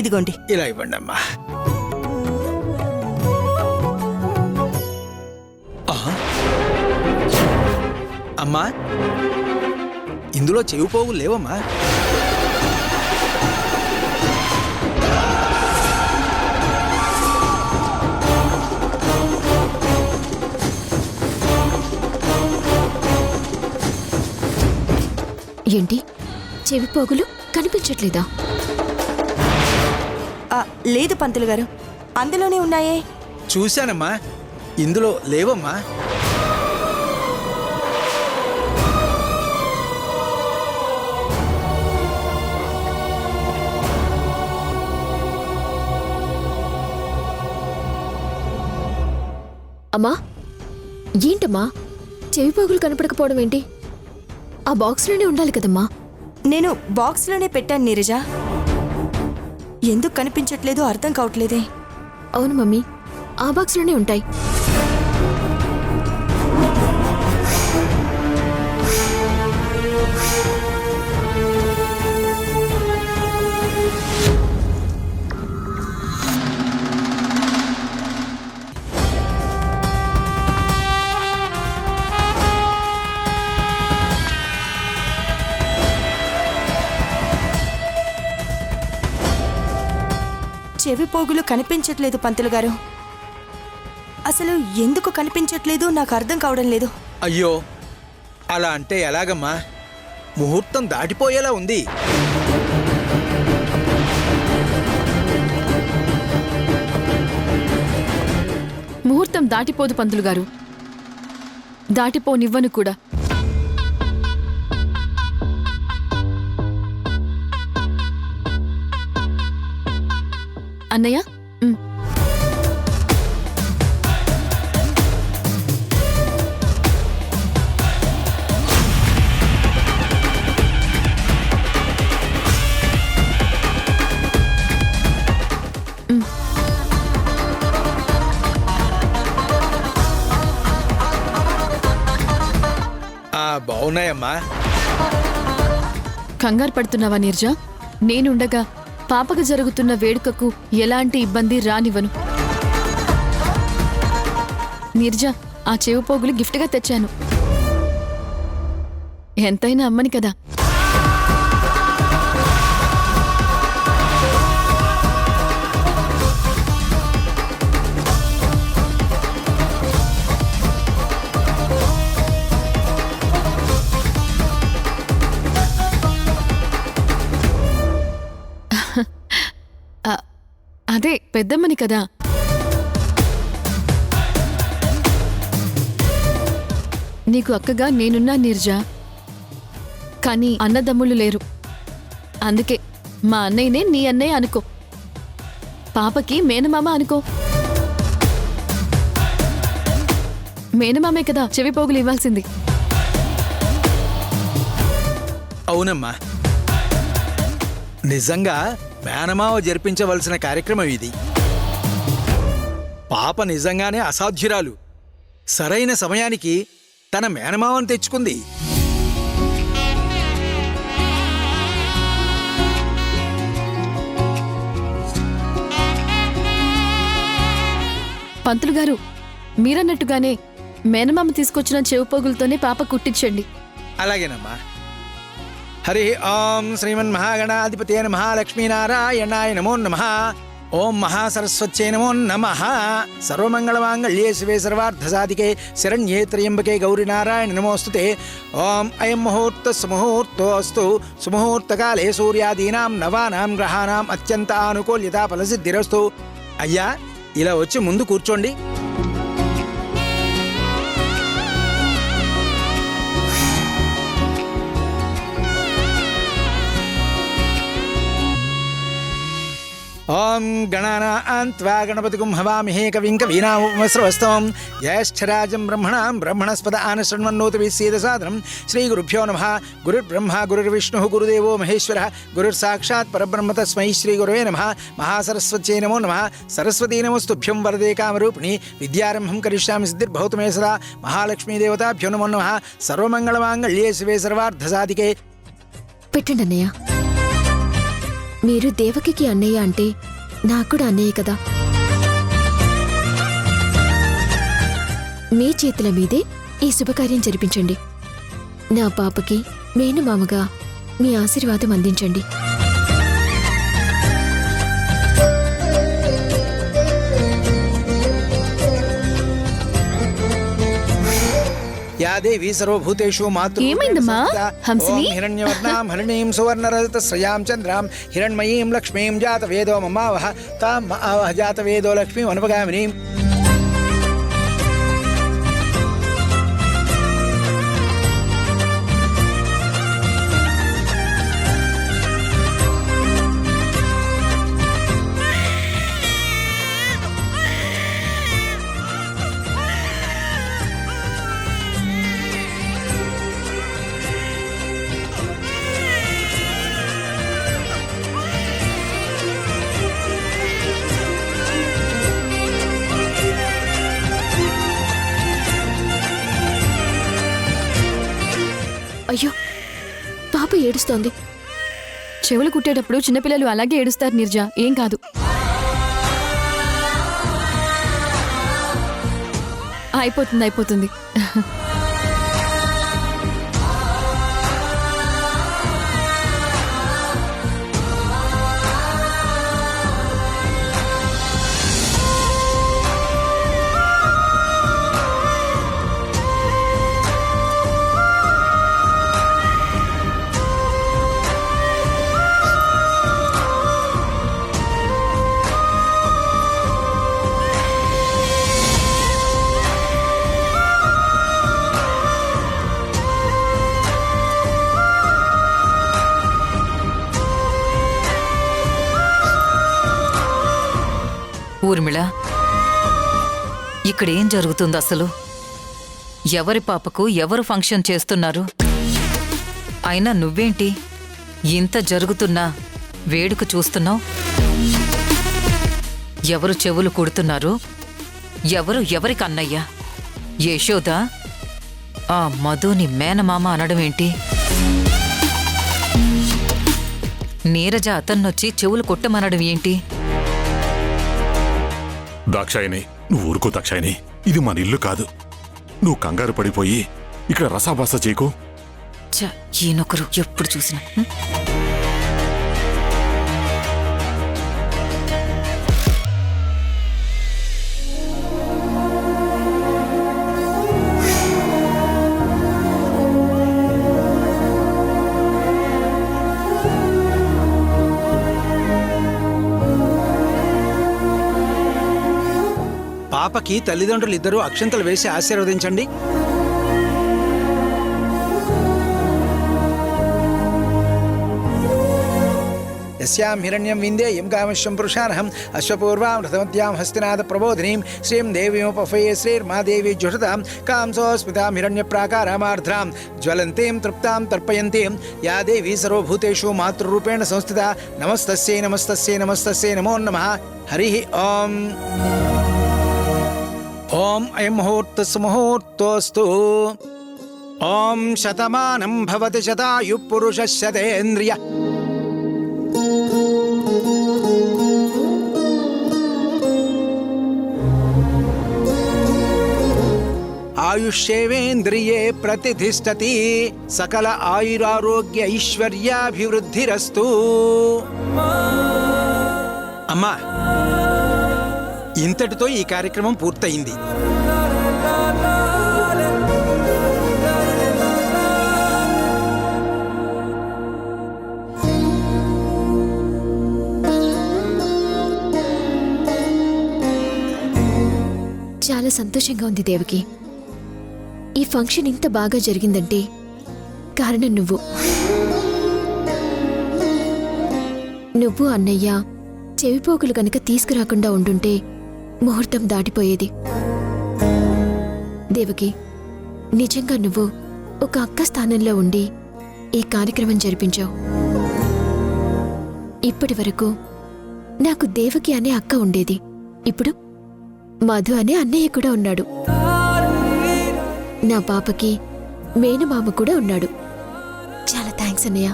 ఇదిగోండి. ఇలా ఇవ్వండి అమ్మా. అమ్మా, ఇందులో చెవి పోగులు లేవమ్మా. ఏంటి చెవి పోగులు కనిపించట్లేదా? లేదు పంతులు గారు, అందులోనే ఉన్నాయే. చూశానమ్మా, ఇందులో లేవమ్మా. అమ్మా, ఏంటమ్మా చెవి పోగులు కనపడకపోవడం ఏంటి? ఆ బాక్స్లోనే ఉండాలి కదమ్మా. నేను బాక్స్లోనే పెట్టాను నీరజ. ఎందుకు కనిపించట్లేదో అర్థం కావట్లేదే. అవును మమ్మీ, ఆ బాక్స్లోనే ఉంటాయి. చెవి పోగులు కనిపించట్లేదు పంతులు గారు. అసలు ఎందుకు కనిపించట్లేదు నాకు అర్థం కావడం లేదు. అయ్యో, అలా అంటే ఎలాగమ్మా? ముహూర్తం దాటిపోయేలా ఉంది. ముహూర్తం దాటిపోదు పంతులు గారు, దాటిపోనివ్వను కూడా. అన్నయ్య, బాగున్నాయమ్మా. కంగారు పడుతున్నావా నీర్జా? నేనుండగా పాపకు జరుగుతున్న వేడుకకు ఎలాంటి ఇబ్బంది రానివ్వను. నీర్జా, ఆ చెవి పోగులు గిఫ్ట్గా తెచ్చాను. ఎంతైనా అమ్మని కదా. అదే పెద్దమ్మని కదా. నీకు అక్కగా నేనున్నా నీర్జా, కానీ అన్నదమ్ములు లేరు. అందుకే మా అన్నయ్యనే నీ అన్నయ్య అనుకో, పాపకి మేనమామ అనుకో. మేనమామే కదా చెవి పోగులు ఇవ్వాల్సింది. అవునమ్మా, నిజంగా మేనమావ జరిపించవలసిన కార్యక్రమం ఇది. పాప నిజంగానే అసాధ్యురాలు. సరైన సమయానికి తన మేనమావను తెచ్చుకుంది. పంతులు గారు, మీరన్నట్టుగానే మేనమామ తీసుకొచ్చిన చెవి పోగులతోనే పాప కుట్టించండి. అలాగేనమ్మా. హరి ఓం శ్రీమన్మహాగణాధిపతయ నమః లక్ష్మీనారాయణాయ నమో నమః. ఓం మహాసరస్వత్యై నమో నమః. సర్వమంగళమాంగళ్యే శివే సర్వార్థసాధికే శరణ్యే త్ర్యంబకే గౌరీ నారాయణ నమోస్తుతే. ఓం అయం ముహూర్తస్సుముహూర్తోస్తు. సుముహూర్తకాలే సూర్యాదీనాం నవానాం గ్రహాణాం అత్యంత ఆనుకూల్యతా ఫలసిద్ధిరస్తు. అయ్యా, ఇలా వచ్చి ముందు కూర్చోండి. ఓం గణానాన్త్వా గణపతిగుం హవామహే కవిం కవీనాముపమస్రవస్తవం. జ్యేష్ఠరాజం బ్రహ్మణాం బ్రహ్మణస్పద ఆనశృణ్వన్నోతిభిः సేదసాదనం. శ్రీగురుభ్యో నమః. గురుర్బ్రహ్మ గురుర్విష్ణుః గురుదేవో మహేశ్వరः గురుర్సాక్షాత్ పరబ్రహ్మ తస్మై శ్రీగురవే నమః. మహాసరస్వత్యై నమో నమః. సరస్వతీ నమస్తుభ్యం వరదే కామరూపిణి. విద్యారంభం కరిష్యామి సిద్ధిర్భవతు మే సదా. మహాలక్ష్మీదేవతాభ్యో నమో నమః. సర్వమంగళమాంగళ్యే శివే సర్వార్థసాధికే. పెట్టండి అన్నయ్య. మీరు దేవకికి అన్నయ్య అంటే నాకు కూడా అన్నయ్య కదా. మీ చేతుల మీదే ఈ శుభకార్యం జరిపించండి. నా పాపకి మేనమామగా మీ ఆశీర్వాదం అందించండి. యా దేవీ సర్వభూతేషు మాతృ ఏమైందమ్మా? హంసిని? హిరణ్యవర్ణాం హరిణీం సువర్ణరజతశ్రయాం చంద్రాం హిరణ్మయీం లక్ష్మీం జాతవేదో మమావహ తాం ఆవహ జాతవేదో లక్ష్మీం అనుపగామినీం. అయ్యో, పాప ఏడుస్తోంది. చెవులు కుట్టేటప్పుడు చిన్నపిల్లలు అలాగే ఏడుస్తారు నిర్జా, ఏం కాదు. అయిపోతుంది అయిపోతుంది. ఊర్మిళ, ఇక్కడేం జరుగుతుంది అసలు? ఎవరి పాపకు ఎవరు ఫంక్షన్ చేస్తున్నారు? అయినా నువ్వేంటి ఇంత జరుగుతున్నా వేడుక చూస్తున్నావు? ఎవరు చెవులు కుడుతున్నారు? ఎవరు ఎవరికి అన్నయ్య? యశోద ఆ మధుని మేనమామ అనడమేంటి? నీరజ అతన్నొచ్చి చెవులు కొట్టమనడం ఏంటి? దాక్షాయిని, నువ్వు ఊరుకో దాక్షాయిని. ఇది మన ఇల్లు కాదు. నువ్వు కంగారు పడిపోయి ఇక్కడ రసాభాస చేయకు. ఈయనొకరు ఎప్పుడు చూసినా. పాపకి తల్లిదండ్రులు ఇద్దరూ అక్షంతలు వేసి ఆశీర్వదించండి. యస్యాం హిరణ్యం విందేయం కామశ్యం పురుషార్హం అశ్వపూర్వాం రథమద్యాం హస్తినాథ ప్రబోధినీం శ్రీం దేవీముపఫయే శ్రీర్మాదేవి జుషతాం కాంసోస్మితాం హిరణ్యప్రాకారామార్ధ్రాం జ్వలంతీం తృప్తాం తర్పయంతీం యా దేవీ సర్వభూతేషు మాతృరూపేణ సంస్థితా నమస్తస్యై నమస్తస్యై నమస్తస్యై నమో నమః. హరి ఓం. ఓం అయం ముహూర్తస్సు ముహూర్తోస్తు. ఓం శతమానం భవతి శతాయు పురుష శతేంద్రియ. ఆయుష్యేవేంద్రియే ప్రతిష్ఠతి. సకల ఆయురారోగ్య ఐశ్వర్యాభివృద్ధిరస్తు. అమ్మా, ఇంతటితో ఈ కార్యక్రమం పూర్తయింది. చాలా సంతోషంగా ఉంది దేవకి. ఈ ఫంక్షన్ ఇంత బాగా జరిగిందంటే కారణం నువ్వు అన్నయ్య చెవిపోగులు కనుక తీసుకురాకుండా ఉండుంటే ముహూర్తం దాటిపోయేది. దేవకి, నిజంగా నువ్వు ఒక అక్క స్థానంలో ఉండి ఈ కార్యక్రమం జరిపించావు. ఇప్పటి వరకు నాకు దేవకి అనే అక్క ఉండేది. ఇప్పుడు మధు అనే అన్నయ్య కూడా ఉన్నాడు. నా పాపకి మేనమామ కూడా ఉన్నాడు. చాలా థ్యాంక్స్ అన్నయ్య.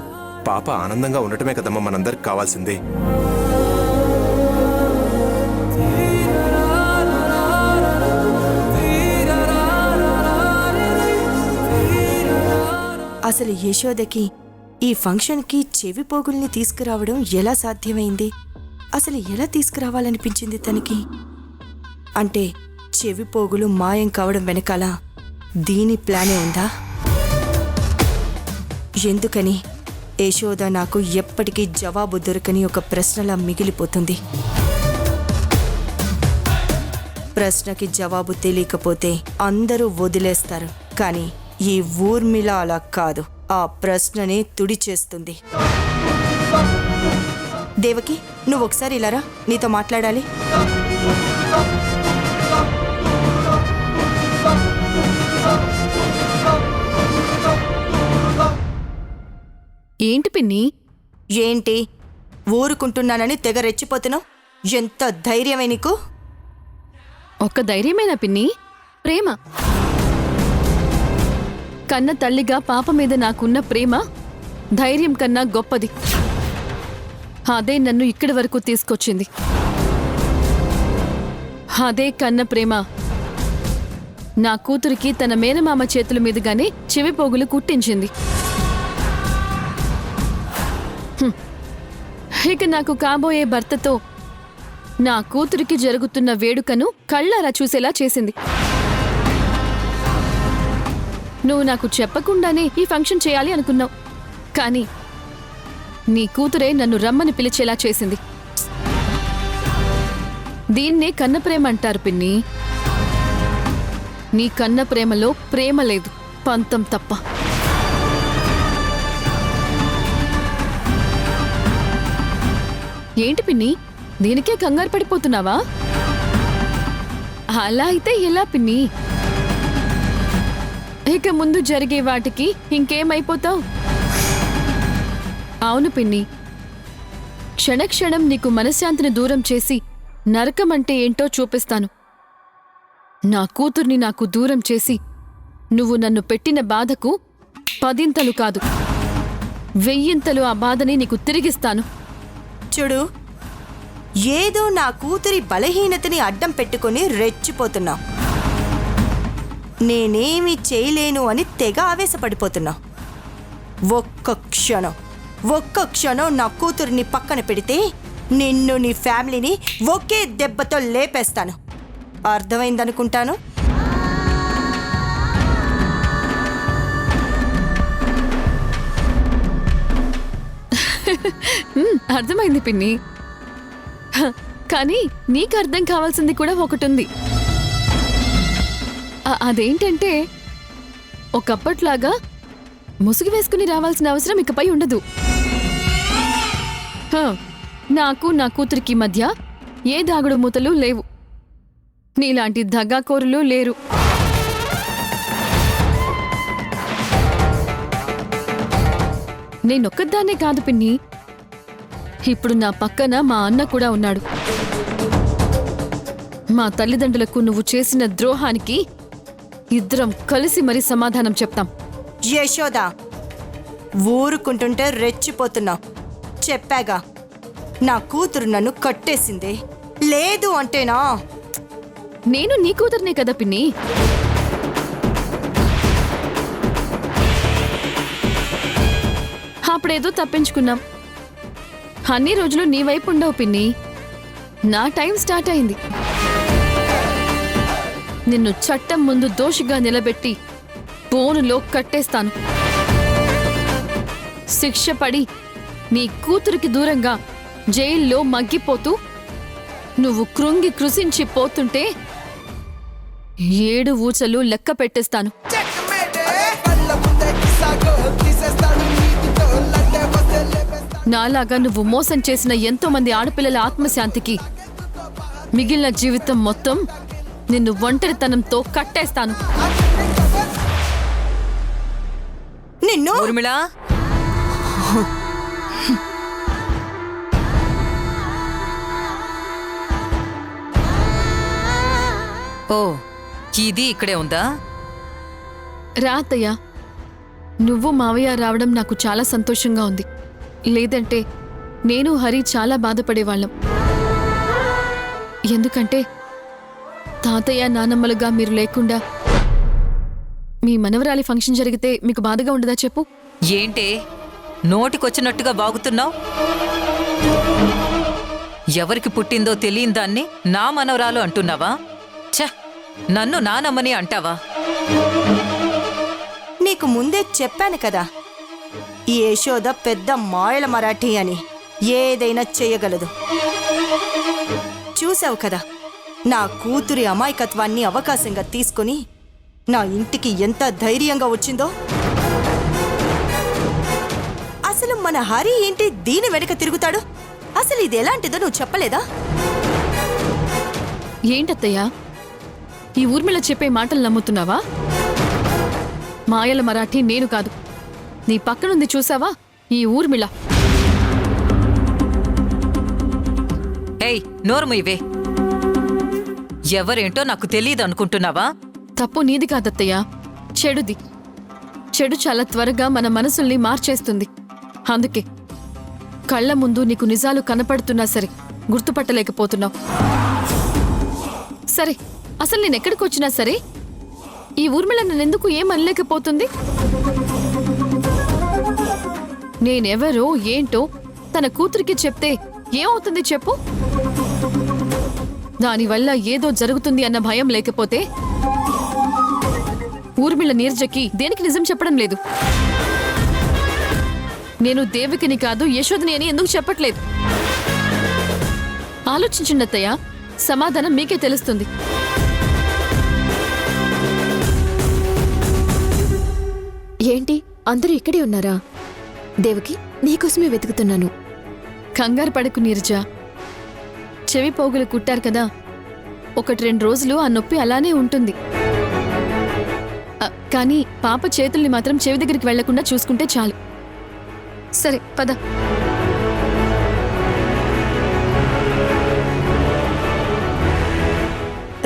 పాప ఆనందంగా ఉండటమే కదమ్మా మనందరికి కావాల్సిందే. అసలు యశోదకి ఈ ఫంక్షన్కి చెవి పోగుల్ని తీసుకురావడం ఎలా సాధ్యమైంది? అసలు ఎలా తీసుకురావాలనిపించింది తనకి? అంటే చెవి పోగులు మాయం కావడం వెనకాల దీని ప్లానే ఉందా? ఎందుకని యశోద నాకు ఎప్పటికీ జవాబు దొరకని ఒక ప్రశ్నలా మిగిలిపోతుంది. ప్రశ్నకి జవాబు తెలియకపోతే అందరూ వదిలేస్తారు, కానీ ఈ ఊర్మిళ అలా కాదు. ఆ ప్రశ్ననే తుడిచేస్తుంది. దేవకి, నువ్వు ఒకసారి ఇలారా, నీతో మాట్లాడాలి. ఏంటి పిన్ని? ఏంటి ఊరుకుంటున్నానని తెగ రెచ్చిపోతున్నావు? ఎంత ధైర్యమే నీకు? ఒక్క ధైర్యమేనా పిన్ని? ప్రేమ. కన్న తల్లిగా పాప మీద నాకున్న ప్రేమ ధైర్యం కన్నా గొప్పది. అదే నన్ను ఇక్కడి వరకు తీసుకొచ్చింది. అదే కన్న ప్రేమ నా కూతురికి తన మేనమామ చేతుల మీదుగానే చెవి పోగులు కుట్టించింది. ఇక నాకు కాబోయే భర్తతో నా కూతురికి జరుగుతున్న వేడుకను కళ్ళారా చూసేలా చేసింది. నువ్వు నాకు చెప్పకుండానే ఈ ఫంక్షన్ చేయాలి అనుకున్నావు, కానీ నీ కూతురే నన్ను రమ్మని పిలిచేలా చేసింది. దీన్నే కన్న ప్రేమ అంటారు పిన్ని. నీ కన్న ప్రేమలో ప్రేమ లేదు, పంతం తప్ప. ఏంటి పిన్ని, దీనికే కంగారు పడిపోతున్నావా? అలా అయితే ఎలా పిన్ని? ఇక ముందు జరిగే వాటికి ఇంకేమైపోతావు? అవును పిన్ని, క్షణక్షణం నీకు మనశ్శాంతిని దూరం చేసి నరకం అంటే ఏంటో చూపిస్తాను. నా కూతుర్ని నాకు దూరం చేసి నువ్వు నన్ను పెట్టిన బాధకు 10 కాదు 1000 ఆ బాధని నీకు తిరిగిస్తాను. చూడు, ఏదో నా కూతురి బలహీనతని అడ్డం పెట్టుకుని రెచ్చిపోతున్నావు. నేనేమి చేయలేను అని తెగ ఆవేశపడిపోతున్నావు. ఒక్క క్షణం నా కూతురిని పక్కన పెడితే నిన్ను, నీ ఫ్యామిలీని ఒకే దెబ్బతో లేపేస్తాను. అర్థమైందనుకుంటాను. అర్థమైంది పిన్ని. కానీ నీకు అర్థం కావాల్సింది కూడా ఒకటుంది. అదేంటంటే, ఒకప్పట్లాగా ముసుగు వేసుకుని రావాల్సిన అవసరం ఇకపై ఉండదు. నాకు నా కూతురికి మధ్య ఏ దాగుడు మూతలు లేవు. నీలాంటి దగాకోరులు లేరు. నేనొక్కదాన్నే కాదు పిన్ని, ఇప్పుడు నా పక్కన మా అన్న కూడా ఉన్నాడు. మా తల్లిదండ్రులకు నువ్వు చేసిన ద్రోహానికి ఇద్దరం కలిసి మరి సమాధానం చెప్తాం. యశోద, ఊరుకుంటుంటే రెచ్చిపోతున్నావు. చెప్పాగా, నా కూతురు నన్ను కట్టేసింది. లేదు అంటేనా? నేను నీ కూతురునే కదా పిన్ని. అప్పుడేదో తప్పించుకున్నాం. అన్ని రోజులు నీ వైపు ఉండవు పిన్ని. నా టైం స్టార్ట్ అయింది. నిన్ను చట్టం ముందు దోషిగా నిలబెట్టి బోనులో కట్టేస్తాను. శిక్ష పడి నీ కూతురికి దూరంగా జైల్లో మగ్గిపోతూ నువ్వు కృంగి కృషించి పోతుంటే 7 ఊచలు లెక్క పెట్టేస్తాను. నాలాగా నువ్వు మోసం చేసిన ఎంతో మంది ఆడపిల్లల ఆత్మశాంతికి మిగిలిన జీవితం మొత్తం నిన్ను ఒంటరితనంతో కట్టేస్తాను. నిన్ను ఊర్మిళ, ఓ ఇది ఇక్కడే ఉందా? రా అత్తయ్య, నువ్వు మావయ్య రావడం నాకు చాలా సంతోషంగా ఉంది. లేదంటే నేను హరి చాలా బాధపడేవాళ్ళం. ఎందుకంటే తాతయ్య నానమ్మలుగా మీరు లేకుండా మీ మనవరాలి ఫంక్షన్ జరిగితే మీకు బాధగా ఉండదా చెప్పు? ఏంటే నోటికొచ్చినట్టుగా బాగుతున్నావు? ఎవరికి పుట్టిందో తెలియని దాన్ని నా మనవరాలు అంటున్నావా? ఛ, నన్ను నానమ్మని అంటావా? నీకు ముందే చెప్పాను కదా, ఈ యశోద పెద్ద మాయల మరాఠీ అని, ఏదైనా చేయగలదు. చూసావు కదా, నా కూతురి అమాయకత్వాన్ని అవకాశంగా తీసుకొని నా ఇంటికి ఎంత ధైర్యంగా వచ్చిందో. అసలు మన హరి ఏంటి దీని వెనక తిరుగుతాడు? అసలు ఇది ఎలాంటిదో నువ్వు చెప్పలేదా? ఏంటత్తయ్యా, ఈ ఊర్మిళ చెప్పే మాటలు నమ్ముతున్నావా? మాయల మరాఠీ నేను కాదు, నీ పక్కనుంది చూసావా, ఈ ఊర్మిళ. ఏయ్, నోరుము ఇవే. ఎవరేంటో నాకు తెలియదు అనుకుంటున్నావా? తప్పు నీది కాదత్తయ్యా, చెడుది. చెడు చాలా త్వరగా మన మనసుల్ని మార్చేస్తుంది. అందుకే కళ్ళ ముందు నీకు నిజాలు కనపడుతున్నా సరే గుర్తుపట్టలేకపోతున్నావు. సరే, అసలు నేనెక్కడికి వచ్చినా సరే ఈ ఊర్మిళ నన్నెందుకు ఏం అనలేకపోతుంది? నేనెవరో ఏంటో తన కూతురికి చెప్తే ఏమవుతుంది చెప్పు? దానివల్ల ఏదో జరుగుతుంది అన్న భయం లేకపోతే ఊర్మిళ నీర్జకి దేనికి నిజం చెప్పడం లేదు? నేను దేవికిని కాదు యశోదని అని ఎందుకు చెప్పట్లేదు? ఆలోచించండి అత్తయ్య, సమాధానం మీకే తెలుస్తుంది. ఏంటి అందరూ ఇక్కడే ఉన్నారా? దేవకి, నీకోసమే వెతుకుతున్నాను. కంగారు పడకు నీరజ, చెవి పోగులు కుట్టారు కదా, 1-2 రోజులు ఆ నొప్పి అలానే ఉంటుంది. కానీ పాప చేతుల్ని మాత్రం చెవి దగ్గరికి వెళ్లకుండా చూసుకుంటే చాలు. సరే పద.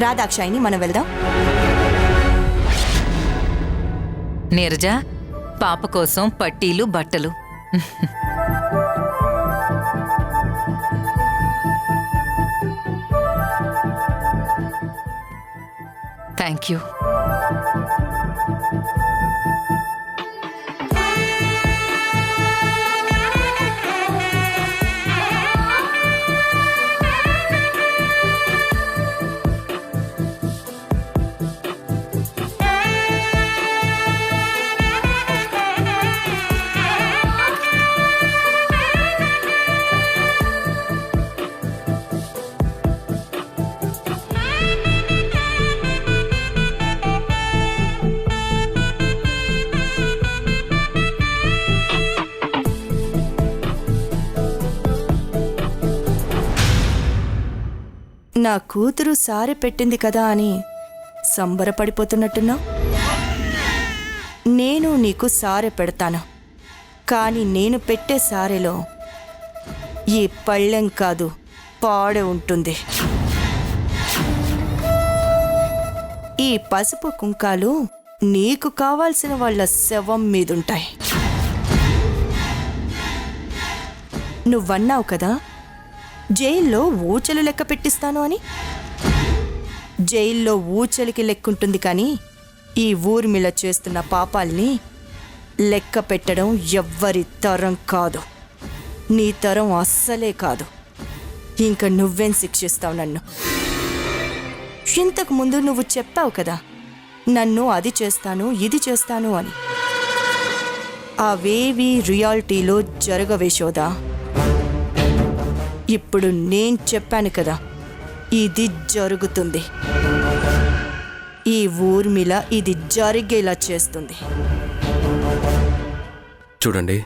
రాధాక్షాయిని మనం వెళ్దాం. నీరజ, పాప కోసం పట్టీలు బట్టలు. Thank you. నా కూతురు సారె పెట్టింది కదా అని సంబరపడిపోతున్నట్టున్నావు. నేను నీకు సారె పెడతాను, కానీ నేను పెట్టే సారెలో ఈ పళ్ళెం కాదు పాడె ఉంటుంది. ఈ పసుపు కుంకాలు నీకు కావాల్సిన వాళ్ళ శవం మీదుంటాయి. నువ్వన్నావు కదా జైల్లో ఊచలు లెక్క పెట్టిస్తాను అని. జైల్లో ఊచలికి లెక్కుంటుంది, కానీ ఈ ఊర్మిళ చేస్తున్న పాపాల్ని లెక్క పెట్టడం ఎవ్వరి తరం కాదు. నీ తరం అస్సలే కాదు. ఇంక నువ్వేం శిక్షిస్తావు నన్ను? ఇంతకు ముందు నువ్వు చెప్పావు కదా నన్ను అది చేస్తాను ఇది చేస్తాను అని. అవేవి రియాలిటీలో జరగవేశోదా. ఇప్పుడు నేను చెప్పాను కదా ఇది జరుగుతుంది. ఈ ఊర్మిళ ఇది జరిగేలా చేస్తుంది. చూడండి,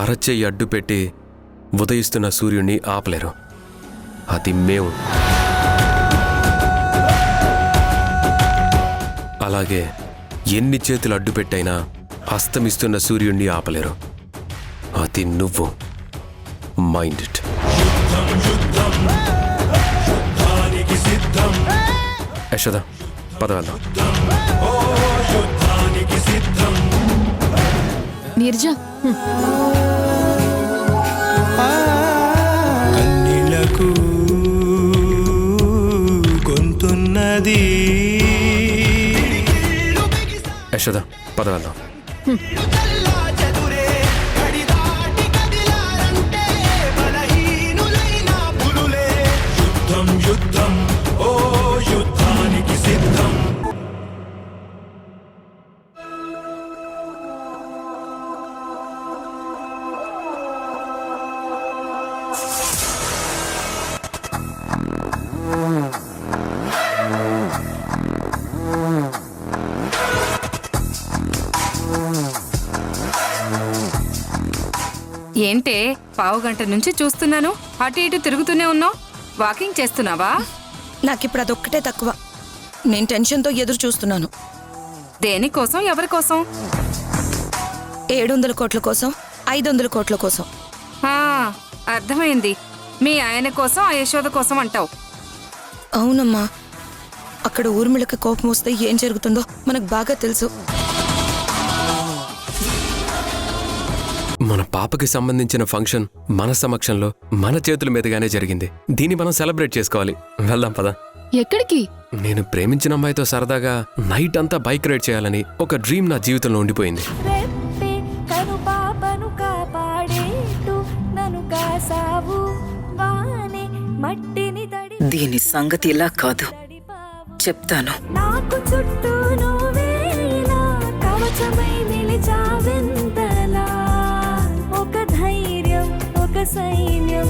అరచెయ్యి అడ్డు పెట్టి ఉదయిస్తున్న సూర్యుడిని ఆపలేరు. అది మేము. అలాగే ఎన్ని చేతులు అడ్డు పెట్టైనా అస్తమిస్తున్న సూర్యుడిని ఆపలేరు. అది నువ్వు. Mind it. యశోద, పద వెళ్దాం. నీర్జా కన్నీళ్లకు గొంతున్నది. యశోద పద వెళ్దాం. యుద్ధం యుద్ధం ఓ యుద్ధానికి సిద్ధం. ఏంటే పావుగంట నుంచి చూస్తున్నాను, అటు ఇటు తిరుగుతూనే ఉన్నావు. వాకింగ్ చేస్తున్నావా? నాకిప్పుడు అదొక్కటే తక్కువ. నేను టెన్షన్తో ఎదురు చూస్తున్నాను. దేనికోసం, ఎవరికోసం? 700 కోట్ల కోసం, 500 కోట్ల కోసం. ఆ, అర్థమైంది. మీ ఆయన కోసం, ఆ యశోద కోసం అంటావు. అవునమ్మా, అక్కడ ఊర్మిళకి కోపం వస్తే ఏం జరుగుతుందో మనకు బాగా తెలుసు. మన పాపకి సంబంధించిన ఫంక్షన్ మన సమక్షంలో మన చేతుల మీదుగానే జరిగింది. దీన్ని మనం సెలబ్రేట్ చేసుకోవాలి. వెళ్దాం పద. ఎక్కడికి? నేను ప్రేమించిన అమ్మాయితో సరదాగా నైట్ అంతా బైక్ రైడ్ చేయాలని ఒక డ్రీమ్ నా జీవితంలో ఉండిపోయింది. దీని సంగతి ఇలా కాదు, చెప్తాను. నాకు చుట్టూ నువ్వేలా కవచమై నిలిచావెంతలా, ఒక ధైర్యం, ఒక సైన్యం.